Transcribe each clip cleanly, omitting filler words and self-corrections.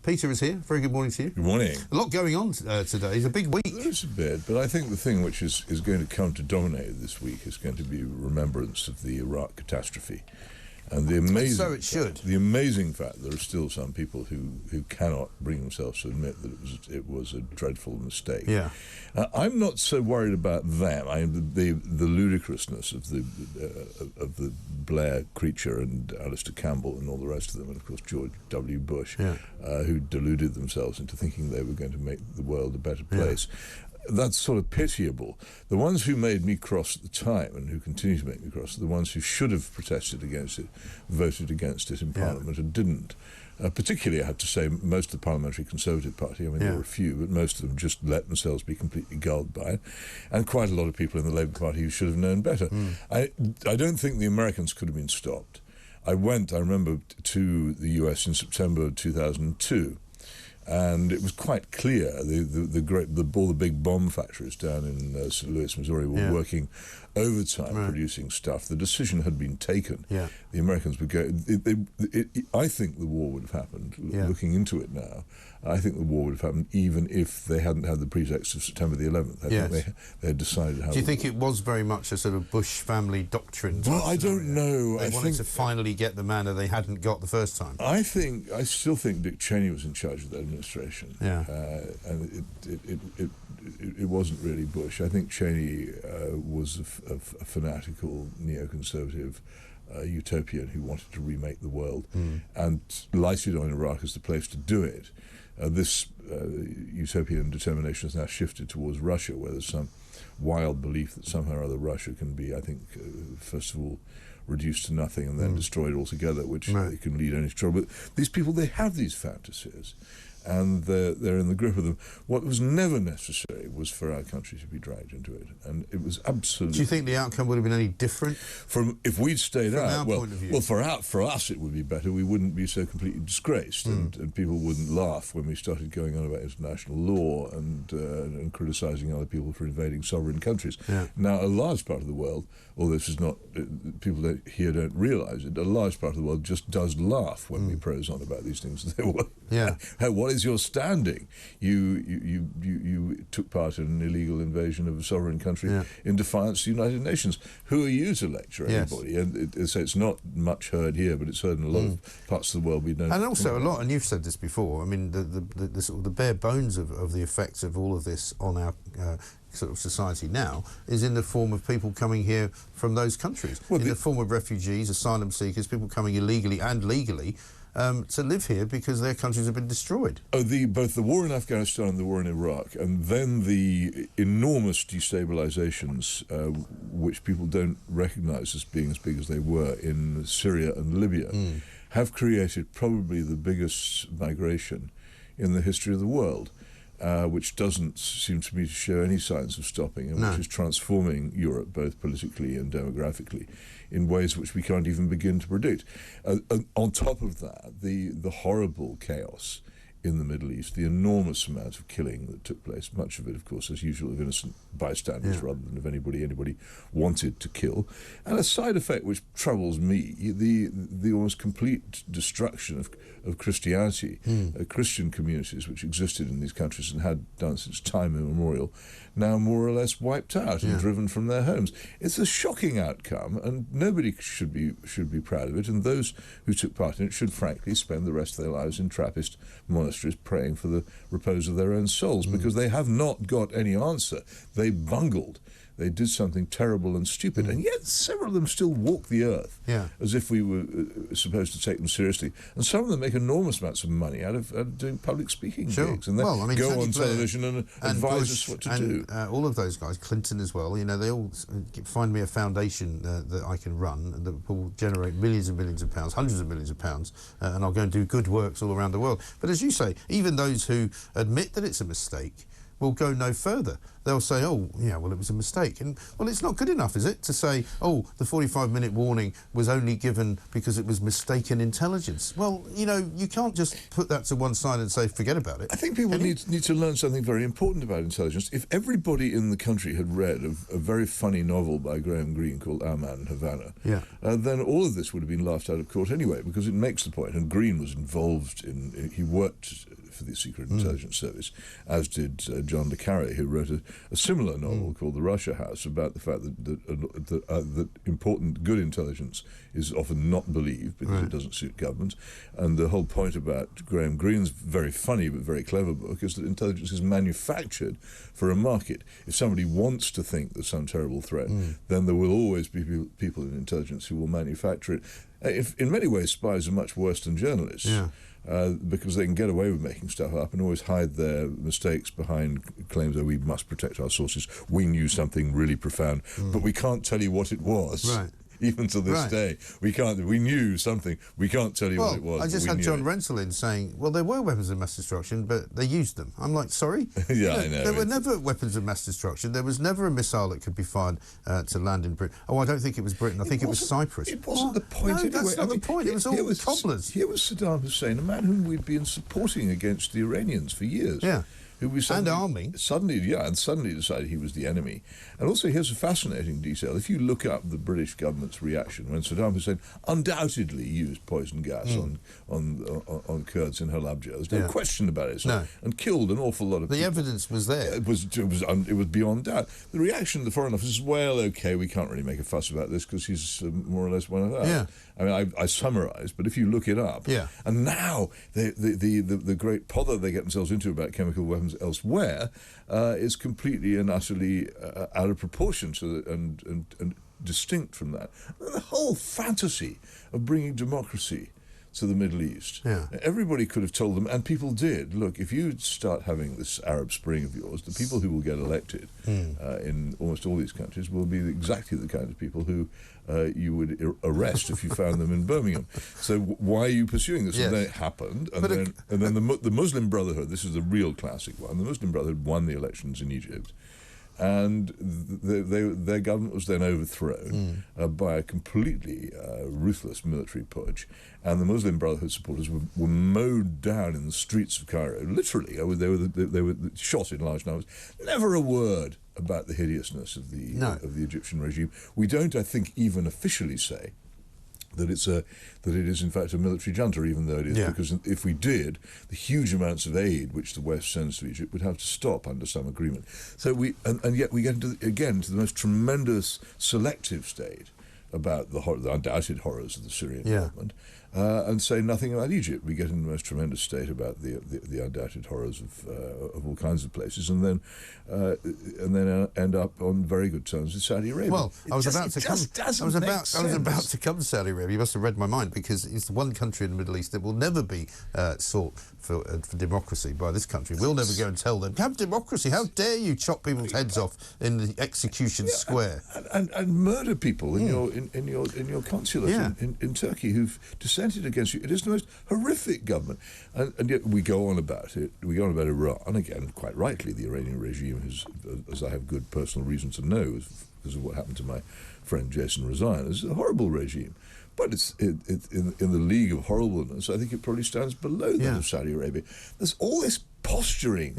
Peter is here. Very good morning to you. Good morning. A lot going on today. It's a big week. There's a bit, but I think the thing which is going to come to dominate this week is going to be remembrance of the Iraq catastrophe. And the amazing, so it should. The amazing fact there are still some people who cannot bring themselves to admit that it was a dreadful mistake. Yeah, I'm not so worried about them. The ludicrousness of the Blair creature and Alistair Campbell and all the rest of them, and of course George W. Bush, who deluded themselves into thinking they were going to make the world a better place. Yeah. That's sort of pitiable. The ones who made me cross at the time and who continue to make me cross are the ones who should have protested against it, voted against it in Parliament and didn't. Particularly, I have to say, most of the Parliamentary Conservative Party, I mean, there were a few, but most of them just let themselves be completely gulled by it. And quite a lot of people in the Labour Party who should have known better. I don't think the Americans could have been stopped. I remember, to the US in September 2002. And it was quite clear all the big bomb factories down in St. Louis, Missouri, were working overtime producing stuff. The decision had been taken. Yeah. The Americans would go. I think the war would have happened. Looking into it now, I think the war would have happened even if they hadn't had the pretext of September the 11th. I think they had decided how. Do you think it was very much a sort of Bush family doctrine? Well, I don't know. They wanted to finally get the man that they hadn't got the first time. I still think Dick Cheney was in charge of that administration. Yeah. And it wasn't really Bush. I think Cheney was a fanatical neoconservative utopian who wanted to remake the world and lighted on Iraq as the place to do it. This utopian determination has now shifted towards Russia, where there's some wild belief that somehow or other Russia can be, I think, first of all, reduced to nothing and then destroyed altogether, which can lead only to trouble. But these people, they have these fantasies, and they're in the grip of them. What was never necessary was for our country to be dragged into it, and it was absolutely. Do you think the outcome would have been any different? If we'd stayed out, our point of view? For us it would be better. We wouldn't be so completely disgraced, and people wouldn't laugh when we started going on about international law and criticising other people for invading sovereign countries. Yeah. Now, a large part of the world, although this is not people here don't realise it, a large part of the world just does laugh when we prose on about these things. What is your standing? You took part in an illegal invasion of a sovereign country in defiance of the United Nations. Who are you to lecture anybody? And so it's not much heard here, but it's heard in a lot of parts of the world we don't. And also a lot, and you've said this before, I mean, the sort of the bare bones of the effects of all of this on our sort of society now is in the form of people coming here from those countries, in the form of refugees, asylum seekers, people coming illegally and legally to live here because their countries have been destroyed. Both the war in Afghanistan and the war in Iraq, and then the enormous destabilizations which people don't recognize as being as big as they were in Syria and Libya, have created probably the biggest migration in the history of the world. Which doesn't seem to me to show any signs of stopping, and which is transforming Europe both politically and demographically in ways which we can't even begin to predict. On top of that, the horrible chaos in the Middle East, the enormous amount of killing that took place, much of it, of course, as usual, of innocent bystanders rather than of anybody wanted to kill, and a side effect which troubles me, the almost complete destruction of Christianity, Christian communities which existed in these countries and had done since time immemorial, now more or less wiped out and driven from their homes. It's a shocking outcome, and nobody should be proud of it, and those who took part in it should frankly spend the rest of their lives in Trappist monasteries praying for the repose of their own souls, because they have not got any answer. They bungled. They did something terrible and stupid, and yet several of them still walk the earth as if we were supposed to take them seriously. And some of them make enormous amounts of money out of doing public speaking gigs, and then go on television and advise Bush us what to do. All of those guys, Clinton as well, you know, they all find me a foundation that I can run that will generate millions and millions of pounds, hundreds of millions of pounds, and I'll go and do good works all around the world. But as you say, even those who admit that it's a mistake will go no further. They'll say, oh, yeah, well, it was a mistake. And, well, it's not good enough, is it, to say, oh, the 45-minute warning was only given because it was mistaken intelligence. Well, you know, you can't just put that to one side and say, forget about it. I think people need to learn something very important about intelligence. If everybody in the country had read a very funny novel by Graham Greene called Our Man in Havana, then all of this would have been laughed out of court anyway, because it makes the point. And Greene was involved he worked for the Secret Intelligence Service, as did John le Carré, who wrote a similar novel called The Russia House, about the fact that important good intelligence is often not believed because it doesn't suit governments. And the whole point about Graham Greene's very funny but very clever book is that intelligence is manufactured for a market. If somebody wants to think there's some terrible threat, then there will always be people in intelligence who will manufacture it. In many ways, spies are much worse than journalists. Because they can get away with making stuff up and always hide their mistakes behind claims that we must protect our sources. We knew something really profound, but we can't tell you what it was. Right. Even to this day, we can't. We knew something. We can't tell you what it was. I just had John Rensselaer saying, "Well, there were weapons of mass destruction, but they used them." I'm like, "Sorry, I know. There were never weapons of mass destruction. There was never a missile that could be fired to land in Britain. Oh, I don't think it was Britain. I think it was Cyprus. It wasn't the point. No, anyway. that's not the point. It was all cobblers. Here was Saddam Hussein, a man whom we'd been supporting against the Iranians for years. Yeah. Who we suddenly, and army. Suddenly decided he was the enemy. And also, here's a fascinating detail. If you look up the British government's reaction when Saddam Hussein undoubtedly used poison gas on Kurds in Halabja, there's no question about it. And killed an awful lot of people. The evidence was there. It was beyond doubt. The reaction of the Foreign Office is, well, okay, we can't really make a fuss about this because he's more or less one of us. Yeah. I mean, I summarised, but if you look it up, and now the great pother they get themselves into about chemical weapons elsewhere is completely and utterly out of proportion to and distinct from that. The whole fantasy of bringing democracy to the Middle East. Yeah. Everybody could have told them, and people did, look, if you start having this Arab Spring of yours, the people who will get elected in almost all these countries will be exactly the kind of people who you would arrest if you found them in Birmingham. So why are you pursuing this? Yes. And then it happened, and then the Muslim Brotherhood, this is the real classic one, the Muslim Brotherhood won the elections in Egypt. And their government was then overthrown by a completely ruthless military putsch, and the Muslim Brotherhood supporters were mowed down in the streets of Cairo. Literally, they were shot in large numbers. Never a word about the hideousness of the Egyptian regime. We don't, I think, even officially say that it is in fact a military junta, even though it is, because if we did, the huge amounts of aid which the West sends to Egypt would have to stop under some agreement. So and yet we get to the most tremendous selective state about the undoubted horrors of the Syrian government, and say nothing about Egypt. We get in the most tremendous state about the undoubted horrors of all kinds of places, and then end up on very good terms with Saudi Arabia. Well, I was about to come to Saudi Arabia. You must have read my mind, because it's the one country in the Middle East that will never be sought for democracy by this country. We'll never go and tell them, have democracy. How dare you chop people's heads off in the execution square and murder people in your consulate in Turkey who've dissented against you. It is the most horrific government, and yet we go on about it. We go on about Iran again, quite rightly. The Iranian regime is, as I have good personal reason to know, because of what happened to my friend Jason Rezaian, is a horrible regime. But it's in the league of horribleness. I think it probably stands below that of Saudi Arabia. There's all this posturing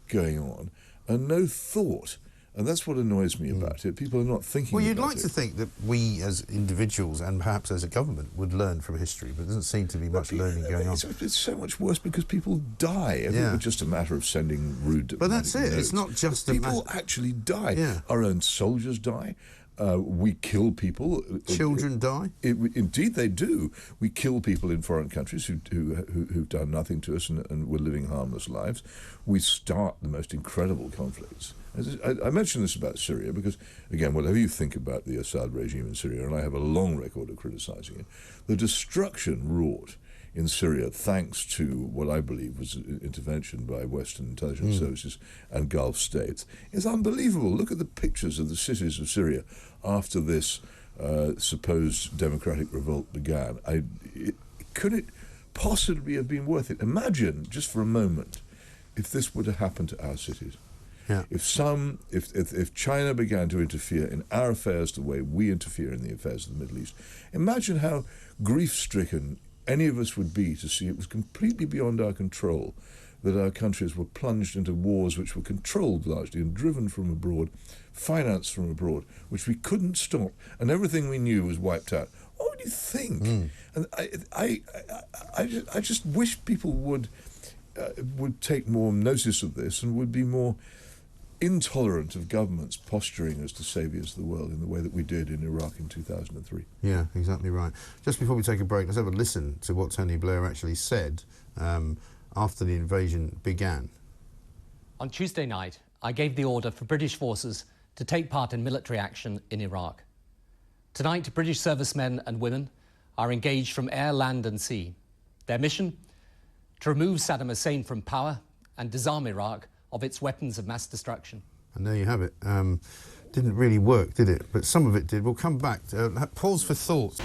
going on, and no thought. And that's what annoys me about it. People are not thinking about it. Well, you'd like to think that we as individuals and perhaps as a government would learn from history, but there doesn't seem to be much learning going on. It's so much worse because people die. I think it's just a matter of sending rude But that's it. notes. It's not just people actually die. Yeah. Our own soldiers die. We kill people. Children die. Indeed, they do. We kill people in foreign countries who've done nothing to us and were living harmless lives. We start the most incredible conflicts. I mention this about Syria because, again, whatever you think about the Assad regime in Syria, and I have a long record of criticising it, the destruction wrought in Syria, thanks to what I believe was intervention by Western intelligence services and Gulf states, is unbelievable. Look at the pictures of the cities of Syria after this supposed democratic revolt began. Could it possibly have been worth it? Imagine, just for a moment, if this would have happened to our cities. Yeah. If China began to interfere in our affairs the way we interfere in the affairs of the Middle East, imagine how grief-stricken any of us would be to see it was completely beyond our control, that our countries were plunged into wars which were controlled largely and driven from abroad, financed from abroad, which we couldn't stop, and everything we knew was wiped out. What would you think? And I just wish people would would take more notice of this and would be more intolerant of governments posturing as to saviours of the world in the way that we did in Iraq in 2003. Yeah, exactly right. Just before we take a break, let's have a listen to what Tony Blair actually said after the invasion began. On Tuesday night, I gave the order for British forces to take part in military action in Iraq. Tonight, British servicemen and women are engaged from air, land and sea. Their mission? To remove Saddam Hussein from power and disarm Iraq of its weapons of mass destruction. And there you have it. Didn't really work, did it? But some of it did. We'll come back. Pause for thought.